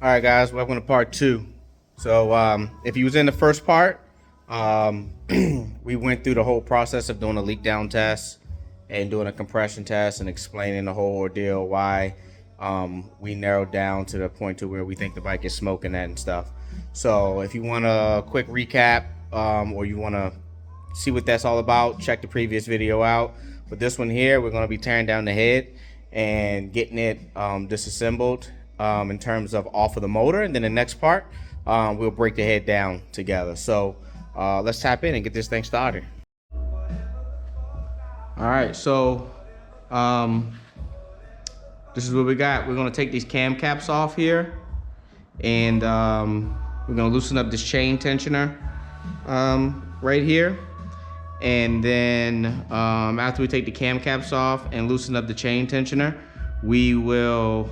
All right, guys, welcome to part two. So if you was in the first part, we went through the whole process of doing a leak down test and doing a compression test and explaining the whole ordeal, why we narrowed down to the point to where we think the bike is smoking that and stuff. So if you want a quick recap or you want to see what that's all about, check the previous video out. But this one here, we're going to be tearing down the head and getting it disassembled in terms of off of the motor, and then the next part we'll break the head down together. So let's tap in and get this thing started. All right, so this is what we got. We're going to take these cam caps off here, and we're going to loosen up this chain tensioner right here. And then after we take the cam caps off and loosen up the chain tensioner, we will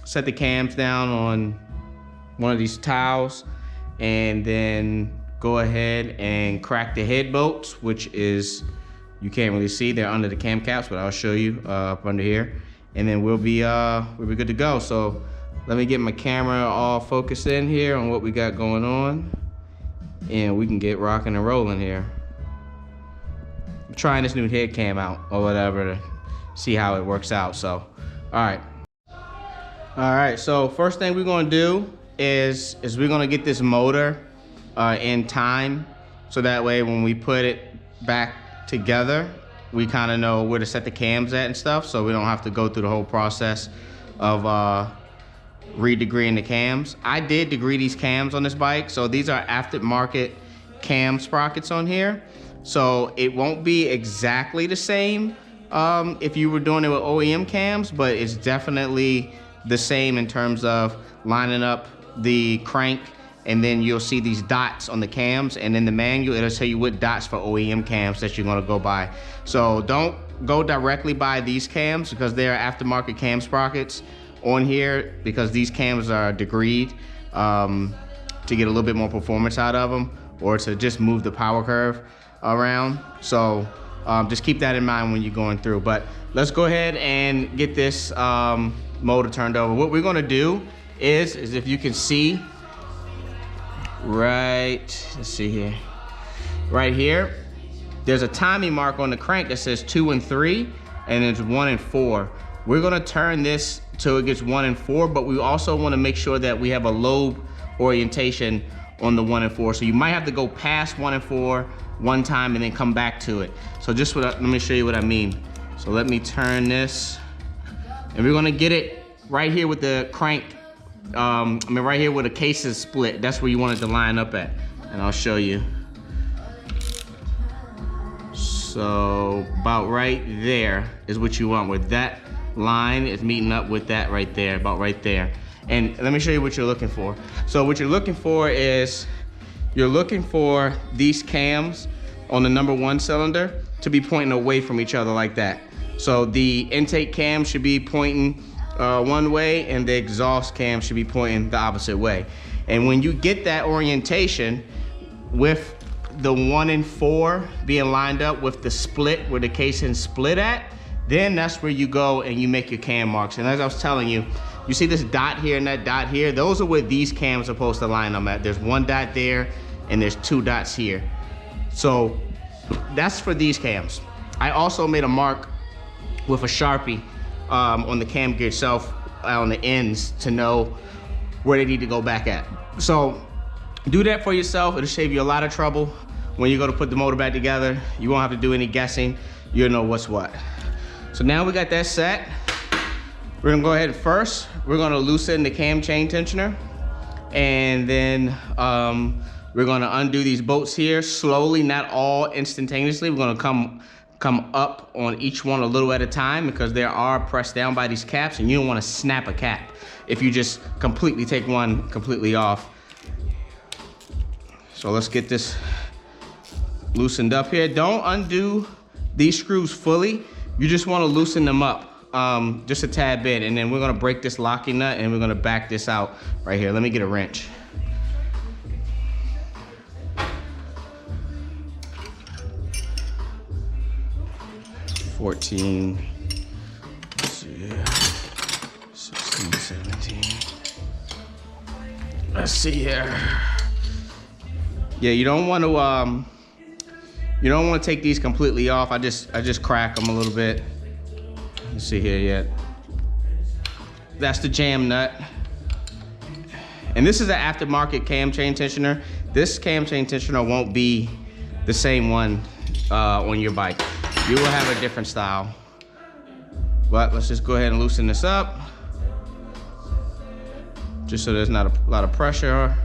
set the cams down on one of these tiles, and then go ahead and crack the head bolts, which is, you can't really see, they're under the cam caps, but I'll show you up under here, and then we'll be good to go. So let me get my camera all focused in here on what we got going on, and we can get rocking and rolling here. I'm trying this new head cam out or whatever to see how it works out. So all right, so first thing we're gonna do is we're gonna get this motor in time, so that way when we put it back together, we kind of know where to set the cams at and stuff, so we don't have to go through the whole process of re-degreeing the cams. I did degree these cams on this bike, so these are aftermarket cam sprockets on here, so it won't be exactly the same if you were doing it with OEM cams, but it's definitely the same in terms of lining up the crank, and then you'll see these dots on the cams, and in the manual it'll tell you what dots for OEM cams that you're going to go by. So don't go directly by these cams, because they're aftermarket cam sprockets on here, because these cams are degreed to get a little bit more performance out of them, or to just move the power curve around. So just keep that in mind when you're going through. But let's go ahead and get this motor turned over. What we're going to do is if you can see let's see here, right here, there's a timing mark on the crank that says 2 and 3, and it's 1 and 4. We're going to turn this till it gets 1 and 4, but we also want to make sure that we have a lobe orientation on the 1 and 4. So you might have to go past 1 and 4 one time and then come back to it. So just let me show you what I mean. So let me turn this, and we're going to get it right here with the crank. Right here where the case is split. That's where you want it to line up at, and I'll show you. So about right there is what you want, where that line is meeting up with that right there, about right there. And let me show you what you're looking for. So what you're looking for is, you're looking for these cams on the #1 cylinder to be pointing away from each other like that. So the intake cam should be pointing one way, and the exhaust cam should be pointing the opposite way. And when you get that orientation with the 1 and 4 being lined up with the split, where the casing split at, then that's where you go and you make your cam marks. And as I was telling you, you see this dot here and that dot here, those are where these cams are supposed to line them at. There's 1 dot there and there's 2 dots here. So that's for these cams. I also made a mark with a Sharpie on the cam gear itself, on the ends, to know where they need to go back at. So do that for yourself. It'll save you a lot of trouble when you go to put the motor back together. You won't have to do any guessing. You'll know what's what. So now we got that set. We're gonna go ahead first. We're gonna loosen the cam chain tensioner, and then we're gonna undo these bolts here slowly, not all instantaneously. We're gonna come up on each one a little at a time, because they are pressed down by these caps, and you don't want to snap a cap if you just completely take one completely off. So let's get this loosened up here. Don't undo these screws fully. You just want to loosen them up just a tad bit, and then we're going to break this locking nut, and we're going to back this out right here. Let me get a wrench. $14, let's see, 16, 17. Let's see here. Yeah, you don't want to take these completely off. I just crack them a little bit. Let's see here yet. That's the jam nut. And this is an aftermarket cam chain tensioner. This cam chain tensioner won't be the same one on your bike. You will have a different style. But let's just go ahead and loosen this up, just so there's not a lot of pressure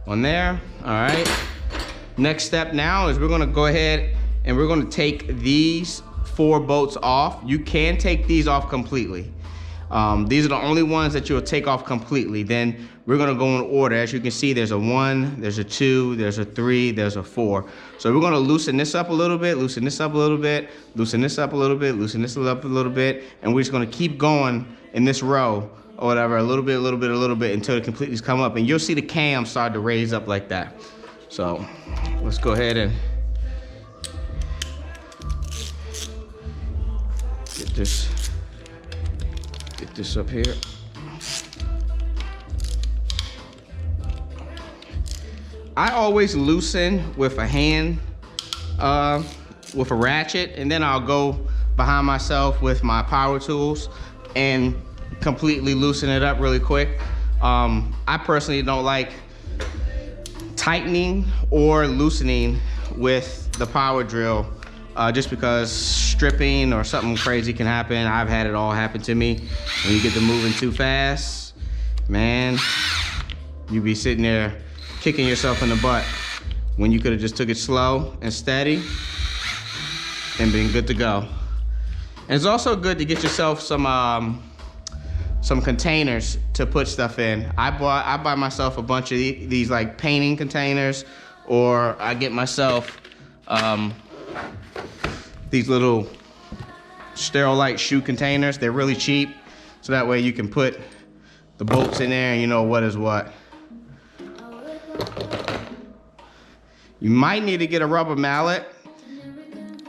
on there. All right. Next step now is we're gonna go ahead and we're gonna take these 4 bolts off. You can take these off completely. These are the only ones that you'll take off completely. Then we're gonna go in order. As you can see, there's a 1, there's a 2, there's a 3, there's a 4. So we're gonna loosen this up a little bit, loosen this up a little bit, loosen this up a little bit, loosen this up a little bit, and we're just gonna keep going in this row or whatever, a little bit, a little bit, a little bit, until it completely come up. And you'll see the cam start to raise up like that. So let's go ahead and get this up here. I always loosen with a hand, with a ratchet, and then I'll go behind myself with my power tools and completely loosen it up really quick. I personally don't like tightening or loosening with the power drill, just because stripping or something crazy can happen. I've had it all happen to me. When you get to moving too fast, man, you be sitting there kicking yourself in the butt when you could have just took it slow and steady and been good to go. And it's also good to get yourself some containers to put stuff in. I buy myself a bunch of these like painting containers, or I get myself these little Sterilite shoe containers. They're really cheap, so that way you can put the bolts in there and you know what is what. You might need to get a rubber mallet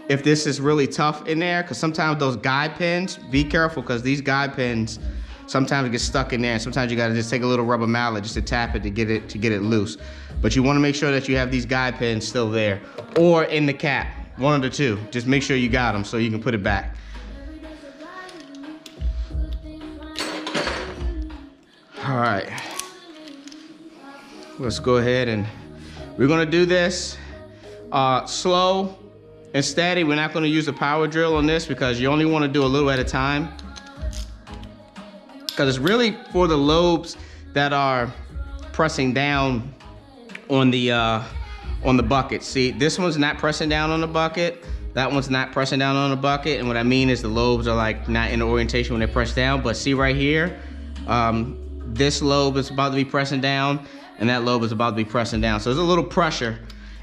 if this is really tough in there, because sometimes those guide pins, be careful, because these guide pins sometimes get stuck in there, and sometimes you gotta just take a little rubber mallet just to tap it to get it loose. But you wanna make sure that you have these guide pins still there, or in the cap, one of the two. Just make sure you got them so you can put it back. All right, let's go ahead and we're gonna do this slow and steady. We're not gonna use a power drill on this because you only wanna do a little at a time, because it's really for the lobes that are pressing down on the bucket. See, this one's not pressing down on the bucket, that one's not pressing down on the bucket, and what I mean is the lobes are like not in the orientation when they press down. But see right here, this lobe is about to be pressing down, and that lobe is about to be pressing down. So there's a little pressure.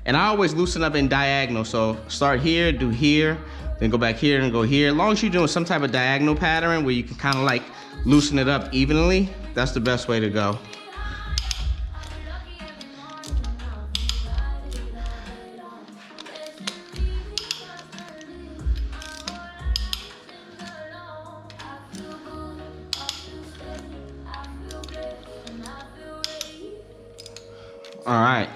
And I always loosen up in diagonal. So start here, do here, then go back here and go here. As long as you're doing some type of diagonal pattern where you can kind of like loosen it up evenly, that's the best way to go. All right.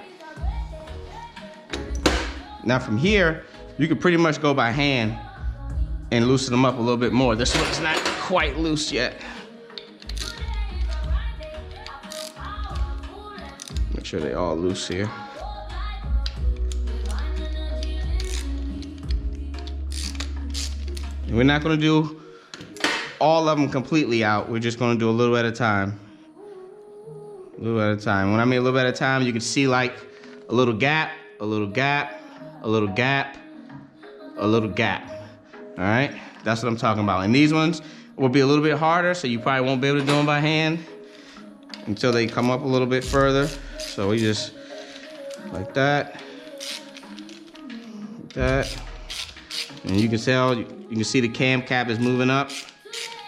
Now from here, you can pretty much go by hand and loosen them up a little bit more. This one's not quite loose yet. Make sure they all loose here. And we're not gonna do all of them completely out. We're just gonna do a little at a time. A little at a time. When I mean a little at a time, you can see like a little gap, a little gap, a little gap, a little gap. All right, that's what I'm talking about. And these ones will be a little bit harder, so you probably won't be able to do them by hand until they come up a little bit further. So we just like that, like that. And you can tell, you can see the cam cap is moving up.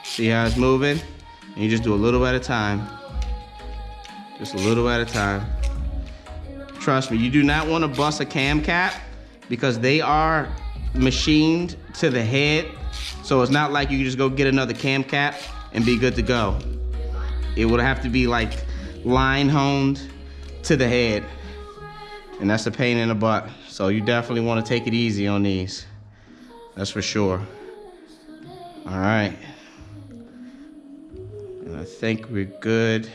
See how it's moving? And you just do a little at a time. Just a little at a time. Trust me, you do not want to bust a cam cap because they are machined to the head. So it's not like you can just go get another cam cap and be good to go. it would have to be like line honed to the head. And that's a pain in the butt. So you definitely want to take it easy on these. That's for sure. All right. And I think we're good.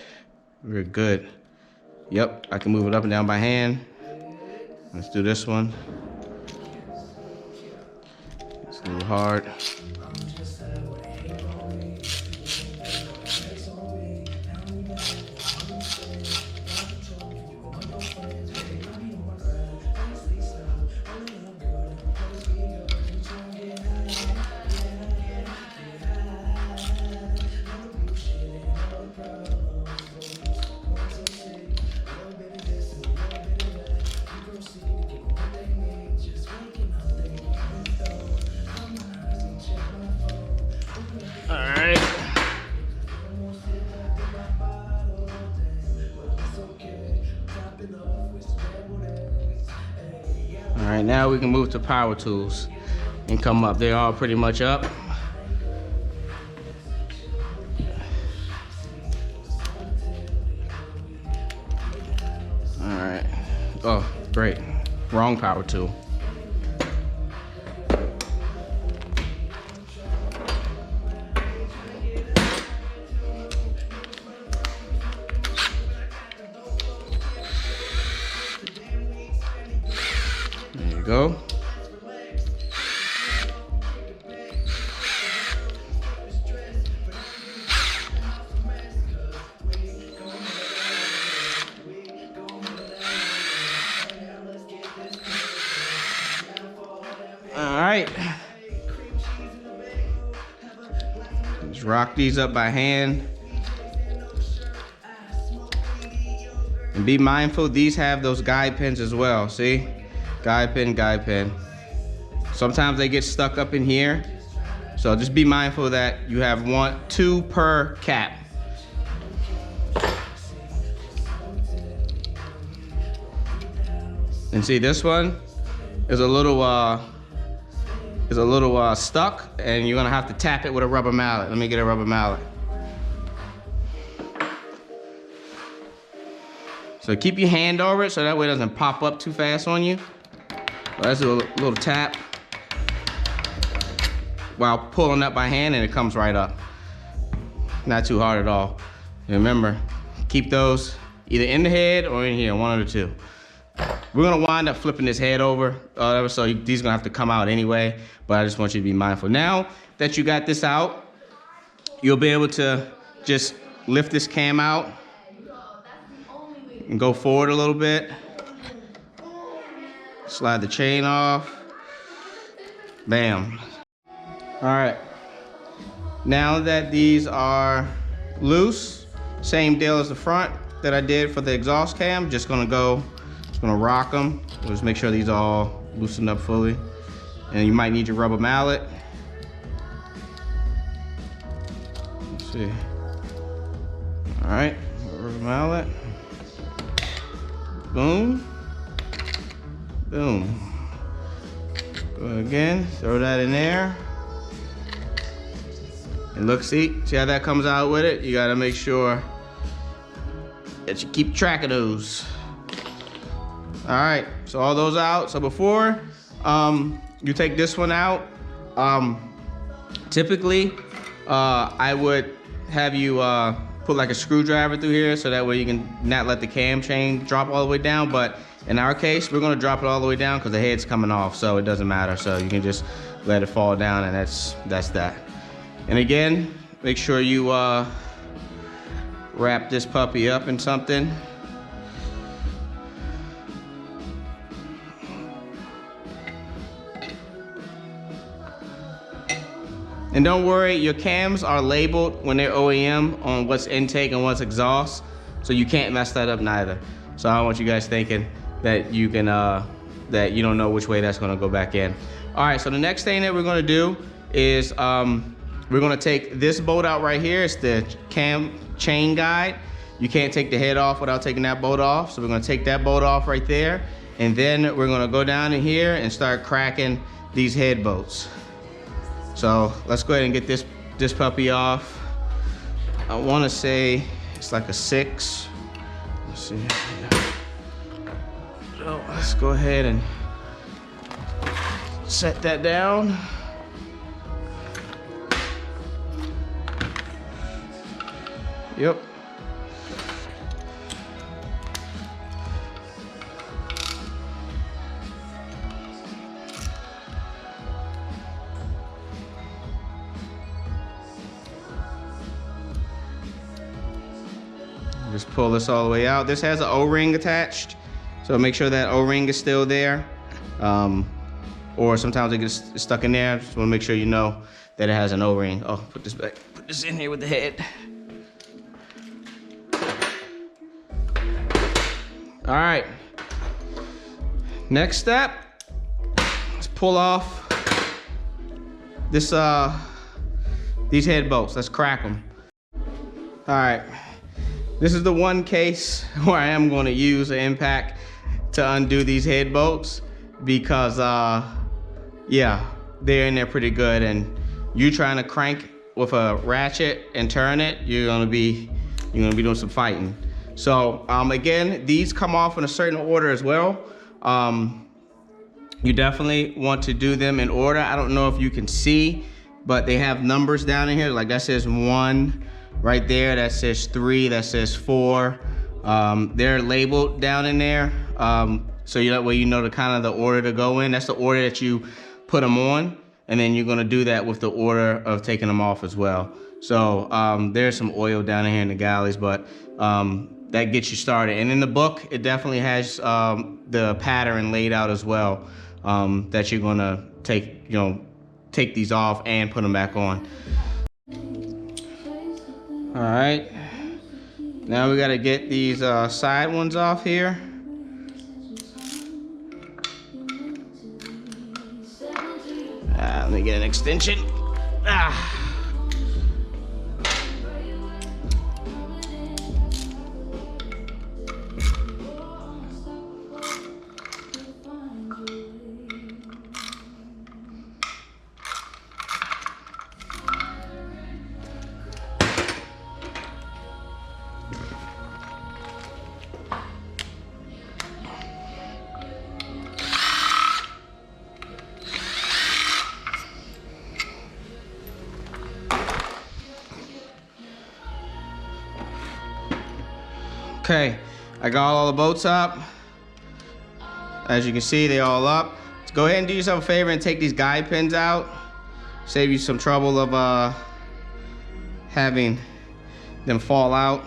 We're good. Yep, I can move it up and down by hand. Let's do this one. It's a little hard. All right, now we can move to power tools and come up. They're all pretty much up. All right. Oh, great. Wrong power tool. There you go. All right. Just rock these up by hand. And be mindful, these have those guide pins as well, see? Guide pin, guide pin. Sometimes they get stuck up in here. So just be mindful that you have two per cap. And see, this one is a little stuck, and you're gonna have to tap it with a rubber mallet. Let me get a rubber mallet. So keep your hand over it so that way it doesn't pop up too fast on you. Let's do a little tap while pulling up by hand, and it comes right up. Not too hard at all. And remember, keep those either in the head or in here, one of the two. We're gonna wind up flipping this head over, so these are gonna have to come out anyway, but I just want you to be mindful. Now that you got this out, you'll be able to just lift this cam out and go forward a little bit. Slide the chain off. Bam. All right. Now that these are loose, same deal as the front that I did for the exhaust cam. Just gonna rock them. Just make sure these are all loosened up fully. And you might need your rubber mallet. Let's see. All right, rubber mallet. Boom. Boom. Go again, throw that in there. And look, see how that comes out with it? You gotta make sure that you keep track of those. All right, so all those out. So before you take this one out, typically I would have you put like a screwdriver through here so that way you can not let the cam chain drop all the way down. But in our case, we're gonna drop it all the way down because the head's coming off, so it doesn't matter. So you can just let it fall down, and that's that. And again, make sure you wrap this puppy up in something. And don't worry, your cams are labeled when they're OEM on what's intake and what's exhaust, so you can't mess that up neither. So I don't want you guys thinking that you can that you don't know which way that's gonna go back in. All right, so the next thing that we're gonna do is we're gonna take this bolt out right here. It's the cam chain guide. You can't take the head off without taking that bolt off. So we're gonna take that bolt off right there, and then we're gonna go down in here and start cracking these head bolts. So let's go ahead and get this puppy off. I wanna say It's like a 6. Let's see. So let's go ahead and set that down. Yep. Just pull this all the way out. This has an O-ring attached, so make sure that O-ring is still there. Or sometimes it gets stuck in there. Just want to make sure you know that it has an O-ring. Oh, put this back. Put this in here with the head. All right. Next step, let's pull off this these head bolts. Let's crack them. All right. This is the one case where I am going to use an impact to undo these head bolts because, yeah, they're in there pretty good. And you trying to crank with a ratchet and turn it, you're gonna be doing some fighting. So again, these come off in a certain order as well. You definitely want to do them in order. I don't know if you can see, but they have numbers down in here. Like that says 1. Right there, that says 3, that says 4. They're labeled down in there. So that way you know the kind of the order to go in. That's the order that you put them on. And then you're gonna do that with the order of taking them off as well. So there's some oil down in here in the galleys, but that gets you started. And in the book, it definitely has the pattern laid out as well, that you're gonna take these off and put them back on. All right, now we gotta get these side ones off here. Let me get an extension. Okay, I got all the bolts up. As you can see, they're all up. So go ahead and do yourself a favor and take these guide pins out. Save you some trouble of having them fall out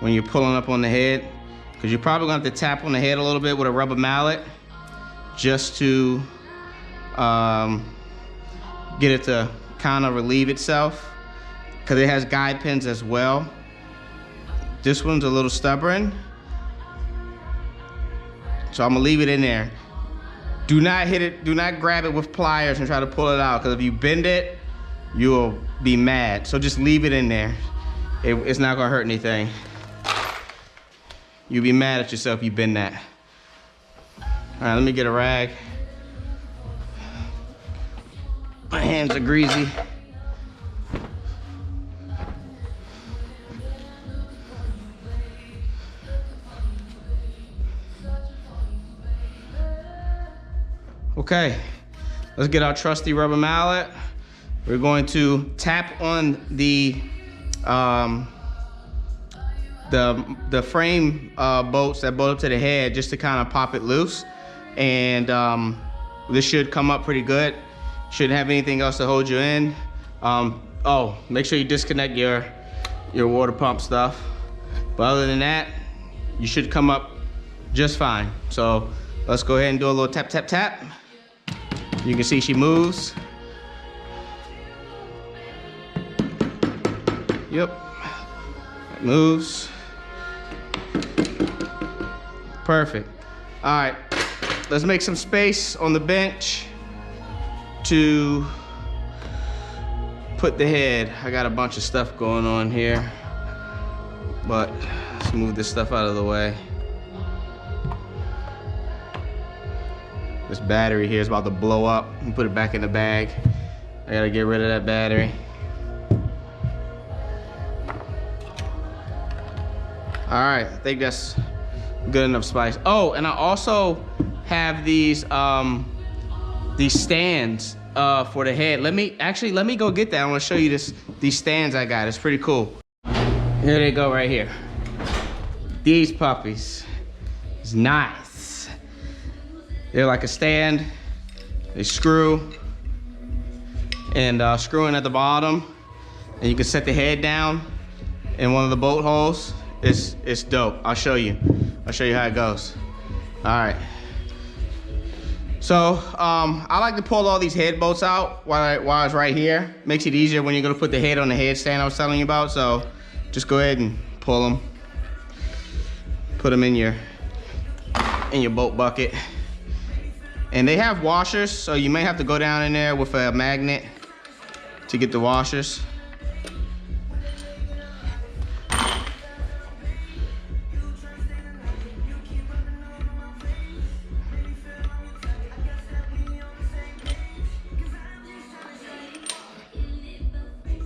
when you're pulling up on the head. Because you're probably going to have to tap on the head a little bit with a rubber mallet just to get it to kind of relieve itself. Because it has guide pins as well. This one's a little stubborn, so I'm gonna leave it in there. Do not hit it, do not grab it with pliers and try to pull it out, because if you bend it, you'll be mad. So just leave it in there. It's not gonna hurt anything. You'll be mad at yourself if you bend that. All right, let me get a rag. My hands are greasy. Okay, let's get our trusty rubber mallet. We're going to tap on the frame bolts that bolt up to the head just to kind of pop it loose. And this should come up pretty good. Shouldn't have anything else to hold you in. Oh, make sure you disconnect your water pump stuff. But other than that, you should come up just fine. So let's go ahead and do a little tap, tap, tap. You can see she moves. Yep, it moves. Perfect. All right, let's make some space on the bench to put the head. I got a bunch of stuff going on here, but let's move this stuff out of the way. This battery here is about to blow up and put it back in the bag. I gotta get rid of that battery. All right, I think that's good enough spice. Oh, and I also have these stands for the head. Let me go get that. I want to show you these stands I got. It's pretty cool. Here they go right here. These puppies. It's nice. They're like a stand. They screw and screw in at the bottom, and you can set the head down in one of the bolt holes. It's dope. I'll show you how it goes. All right. So I like to pull all these head bolts out while it's right here. Makes it easier when you're gonna put the head on the headstand I was telling you about. So just go ahead and pull them. Put them in your bolt bucket. And they have washers, so you may have to go down in there with a magnet to get the washers.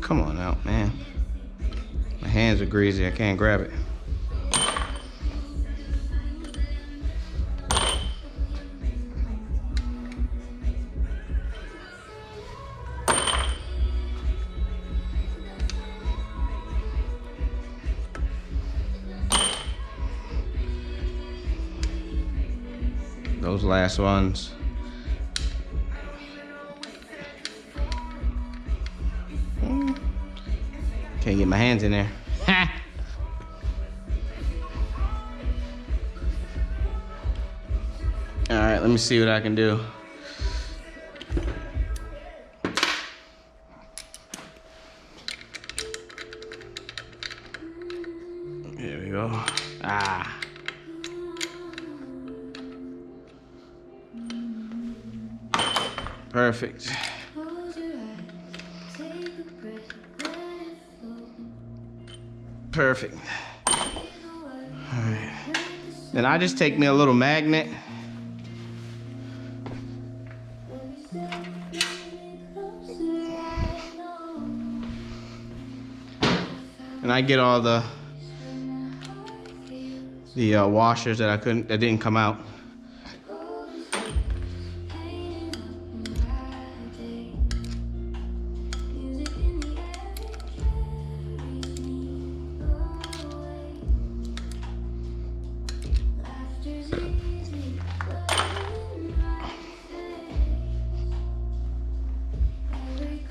Come on out, man. My hands are greasy, I can't grab it. Those last ones. Can't get my hands in there. All right, let me see what I can do. There we go. Ah. Perfect. Perfect. All right. Then I just take me a little magnet. And I get all the washers that didn't come out.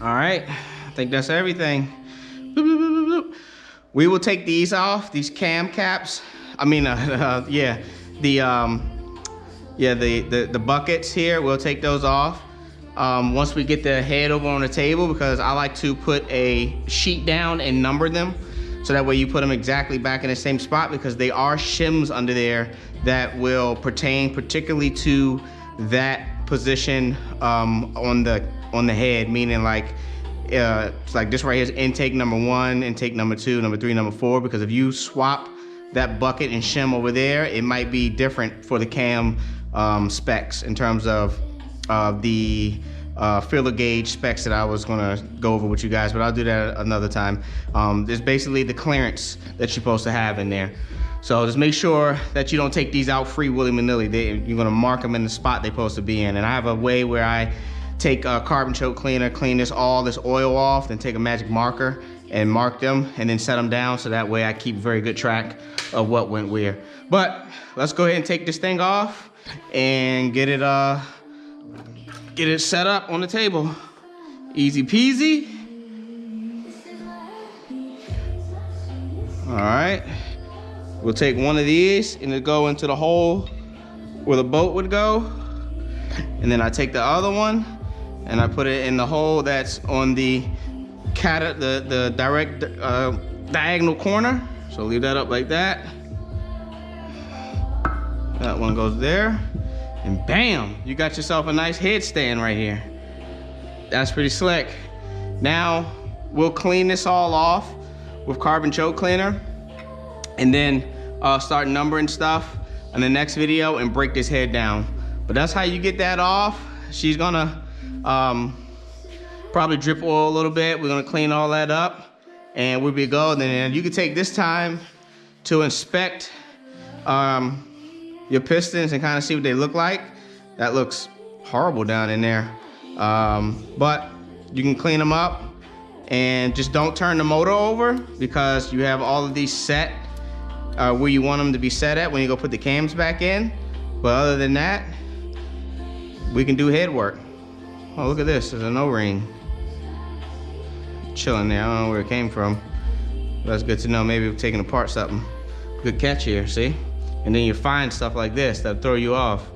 All right, I think that's everything. Boop, boop, boop, boop, boop. We will take these off, these cam caps. I mean, the buckets here. We'll take those off once we get the head over on the table, because I like to put a sheet down and number them, so that way you put them exactly back in the same spot, because they are shims under there that will pertain particularly to that position on the head, meaning like it's like this right here is intake number 1, intake number 2, number 3, number 4, because if you swap that bucket and shim over there, it might be different for the cam specs in terms of the filler gauge specs that I was gonna go over with you guys, but I'll do that another time. There's basically the clearance that you're supposed to have in there. So just make sure that you don't take these out free willy-nilly. You're gonna mark them in the spot they're supposed to be in. And I have a way where I take a carbon choke cleaner, clean all this oil off, then take a magic marker and mark them, and then set them down, so that way I keep very good track of what went where. But let's go ahead and take this thing off and get it set up on the table. Easy peasy. All right. We'll take one of these and it'll go into the hole where the bolt would go. And then I take the other one and I put it in the hole that's on the direct diagonal corner. So leave that up like that. That one goes there. And bam, you got yourself a nice headstand right here. That's pretty slick. Now we'll clean this all off with carbon choke cleaner, and then start numbering stuff in the next video and break this head down. But that's how you get that off. She's gonna probably drip oil a little bit. We're gonna clean all that up and we'll be golden. And you can take this time to inspect your pistons and kind of see what they look like. That looks horrible down in there. But you can clean them up, and just don't turn the motor over, because you have all of these set where you want them to be set at when you go put the cams back in. But other than that, we can do head work. Oh, look at this, there's an O-ring chilling there. I don't know where it came from. That's good to know. Maybe we're taking apart something. Good catch here, see? And then you find stuff like this that throw you off.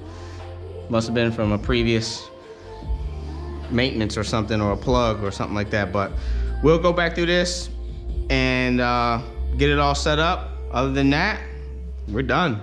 Must have been from a previous maintenance or something, or a plug or something like that. But we'll go back through this and get it all set up. Other than that, we're done.